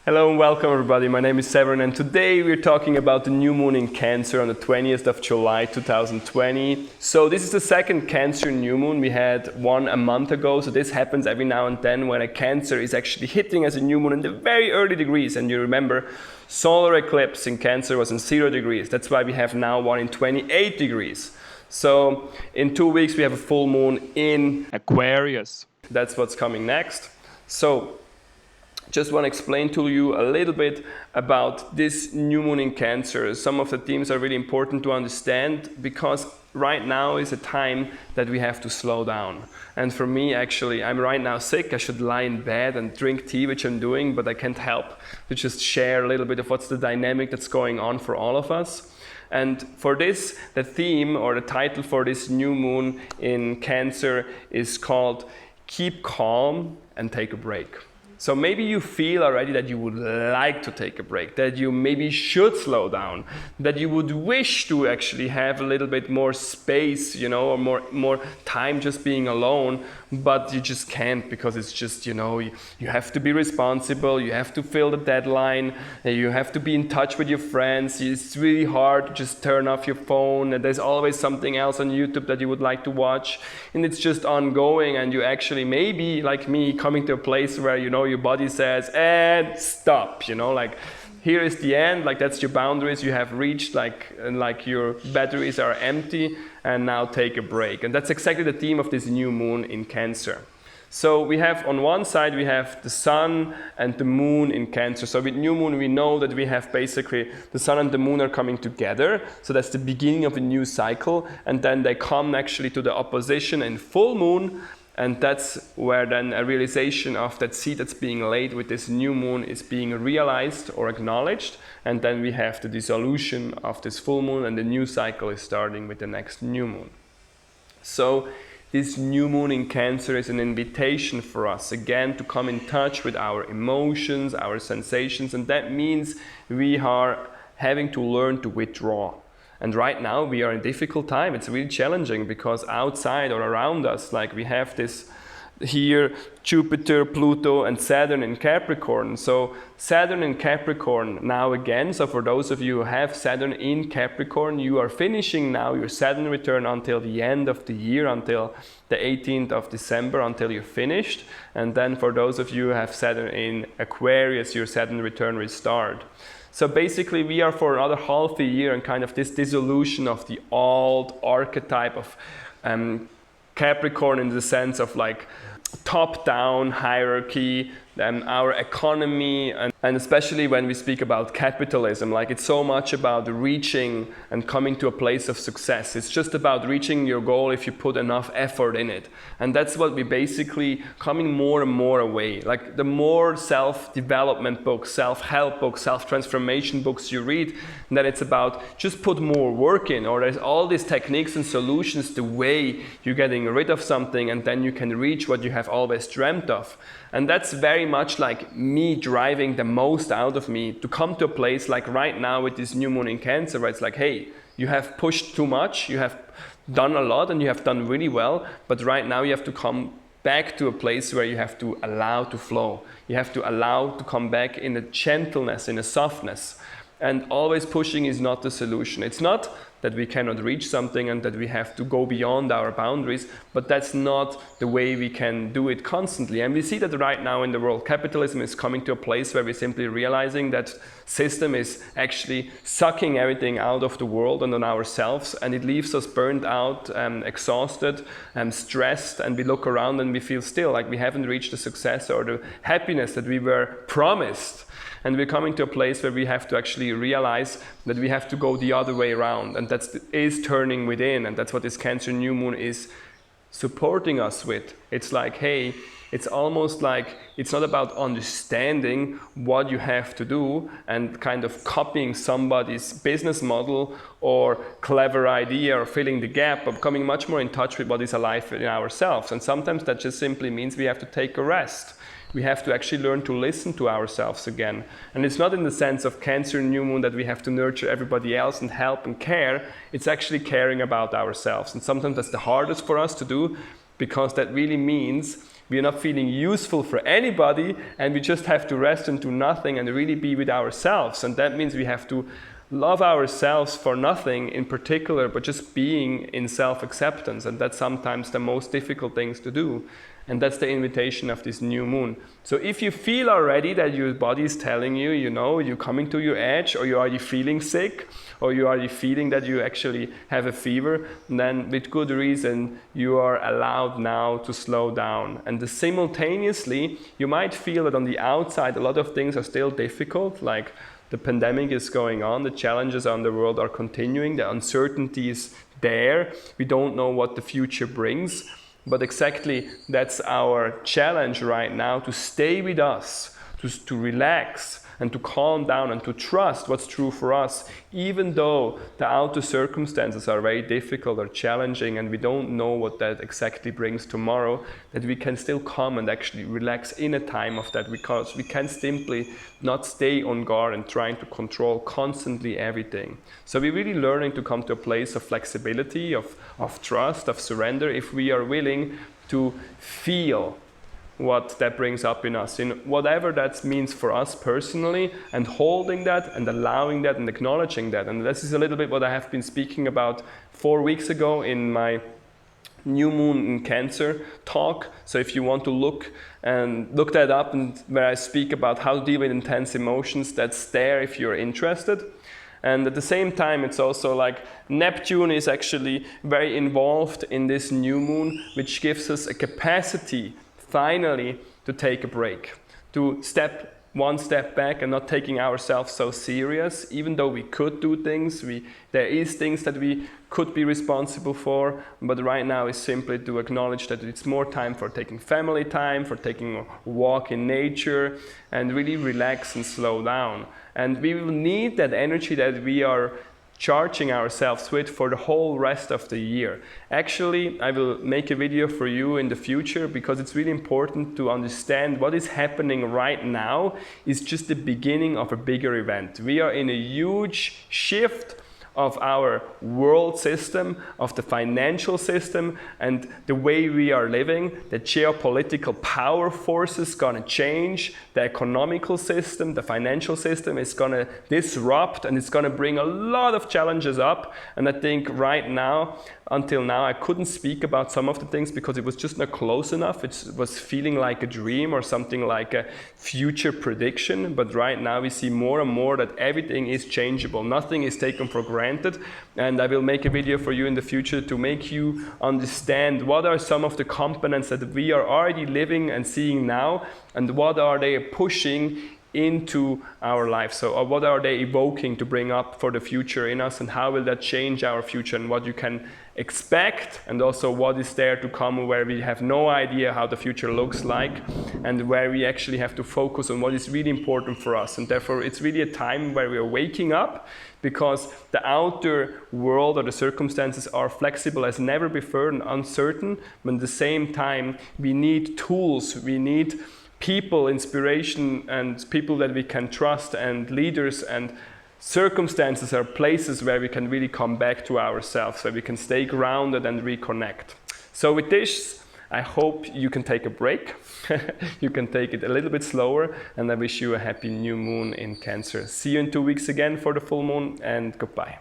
Hello and welcome everybody, my name is Severin and today we're talking about the new moon in Cancer on the 20th of July 2020. So this is the second Cancer new moon. We had one a month ago, so this happens every now and then when a Cancer is actually hitting as a new moon in the very early degrees. And you remember, solar eclipse in Cancer was in 0 degrees. That's why we have now one in 28 degrees. So in 2 weeks we have a full moon in Aquarius. That's what's coming next. So just want to explain to you a little bit about this new moon in Cancer. Some of the themes are really important to understand because right now is a time that we have to slow down. And for me, actually, I'm right now sick. I should lie in bed and drink tea, which I'm doing, but I can't help to just share a little bit of what's the dynamic that's going on for all of us. And for this, the theme or the title for this new moon in Cancer is called Keep Calm and Take a Break. So maybe you feel already that you would like to take a break, that you maybe should slow down, that you would wish to actually have a little bit more space, or more time just being alone, but you just can't because it's just, you have to be responsible, you have to fill the deadline, you have to be in touch with your friends. It's really hard to just turn off your phone, and there's always something else on YouTube that you would like to watch, and it's just ongoing, and you actually maybe, like me, coming to a place where, your body says, and stop, here is the end, that's your boundaries you have reached, and your batteries are empty, and now take a break. And that's exactly the theme of this new moon in Cancer. So we have, on one side, we have the sun and the moon in Cancer. So with new moon, we know that we have basically the sun and the moon are coming together. So that's the beginning of a new cycle. And then they come actually to the opposition in full moon. And that's where then a realization of that seed that's being laid with this new moon is being realized or acknowledged. And then we have the dissolution of this full moon, and the new cycle is starting with the next new moon. So this new moon in Cancer is an invitation for us again to come in touch with our emotions, our sensations, and that means we are having to learn to withdraw. And right now we are in a difficult time. It's really challenging because outside or around us, we have this here, Jupiter, Pluto, and Saturn in Capricorn. So Saturn in Capricorn now again. So for those of you who have Saturn in Capricorn, you are finishing now your Saturn return until the end of the year, until the 18th of December, until you're finished. And then for those of you who have Saturn in Aquarius, your Saturn return will start. So basically we are for another half a year in kind of this dissolution of the old archetype of Capricorn in the sense of top-down hierarchy, our economy, and especially when we speak about capitalism, it's so much about reaching and coming to a place of success. It's just about reaching your goal if you put enough effort in it. And that's what we basically coming more and more away. The more self-development books, self-help books, self-transformation books you read, then it's about just put more work in, or there's all these techniques and solutions, the way you're getting rid of something and then you can reach what you have always dreamt of. And that's very much like me driving the most out of me to come to a place like right now with this new moon in Cancer, where it's hey, you have pushed too much, you have done a lot and you have done really well, but right now you have to come back to a place where you have to allow to flow. You have to allow to come back in a gentleness, in a softness. And always pushing is not the solution. It's not that we cannot reach something and that we have to go beyond our boundaries, but that's not the way we can do it constantly. And we see that right now in the world. Capitalism is coming to a place where we're simply realizing that system is actually sucking everything out of the world and on ourselves, and it leaves us burned out, exhausted, stressed, and we look around and we feel still like we haven't reached the success or the happiness that we were promised. And we're coming to a place where we have to actually realize that we have to go the other way around, and that is turning within, and that's what this Cancer new moon is supporting us with. It's hey, it's almost it's not about understanding what you have to do and kind of copying somebody's business model or clever idea or filling the gap, but coming much more in touch with what is alive in ourselves. And sometimes that just simply means we have to take a rest. We have to actually learn to listen to ourselves again. And it's not in the sense of Cancer new moon that we have to nurture everybody else and help and care. It's actually caring about ourselves. And sometimes that's the hardest for us to do, because that really means We are not feeling useful for anybody, and we just have to rest and do nothing and really be with ourselves. And that means we have to love ourselves for nothing in particular, but just being in self-acceptance. And that's sometimes the most difficult things to do. And that's the invitation of this new moon. So if you feel already that your body is telling you, you know, you're coming to your edge, or you're already feeling sick, or you're already feeling that you actually have a fever, then with good reason you are allowed now to slow down. And simultaneously, you might feel that on the outside a lot of things are still difficult, like the pandemic is going on, the challenges on the world are continuing, the uncertainty is there, we don't know what the future brings. But exactly that's our challenge right now, to stay with us, to relax and to calm down and to trust what's true for us, even though the outer circumstances are very difficult or challenging and we don't know what that exactly brings tomorrow, that we can still come and actually relax in a time of that, because we can simply not stay on guard and trying to control constantly everything. So we're really learning to come to a place of flexibility, of trust, of surrender, if we are willing to feel what that brings up in us, in whatever that means for us personally, and holding that and allowing that and acknowledging that. And this is a little bit what I have been speaking about 4 weeks ago in my New Moon in Cancer talk. So if you want to look that up, and where I speak about how to deal with intense emotions, that's there if you're interested. And at the same time, it's also like Neptune is actually very involved in this new moon, which gives us a capacity finally to take a break, to step one step back and not taking ourselves so serious, even though we could do things, there is things that we could be responsible for, but right now is simply to acknowledge that it's more time for taking family time, for taking a walk in nature, and really relax and slow down. And we will need that energy that we are charging ourselves with for the whole rest of the year. Actually, I will make a video for you in the future, because it's really important to understand what is happening right now is just the beginning of a bigger event. We are in a huge shift of our world system, of the financial system, and the way we are living. The geopolitical power forces gonna change, the economical system, the financial system is gonna disrupt, and it's gonna bring a lot of challenges up. And I think right now, until now, I couldn't speak about some of the things because it was just not close enough. It was feeling like a dream or something like a future prediction. But right now we see more and more that everything is changeable. Nothing is taken for granted. And I will make a video for you in the future to make you understand what are some of the components that we are already living and seeing now, and what are they pushing into our life. So what are they evoking to bring up for the future in us, and how will that change our future, and what you can expect, and also what is there to come where we have no idea how the future looks like, and where we actually have to focus on what is really important for us. And therefore it's really a time where we are waking up, because the outer world or the circumstances are flexible as never before and uncertain, but at the same time we need tools, we need people, inspiration, and people that we can trust, and leaders, and circumstances are places where we can really come back to ourselves, where we can stay grounded and reconnect. So with this, I hope you can take a break. You can take it a little bit slower, and I wish you a happy new moon in Cancer. See you in 2 weeks again for the full moon, and goodbye.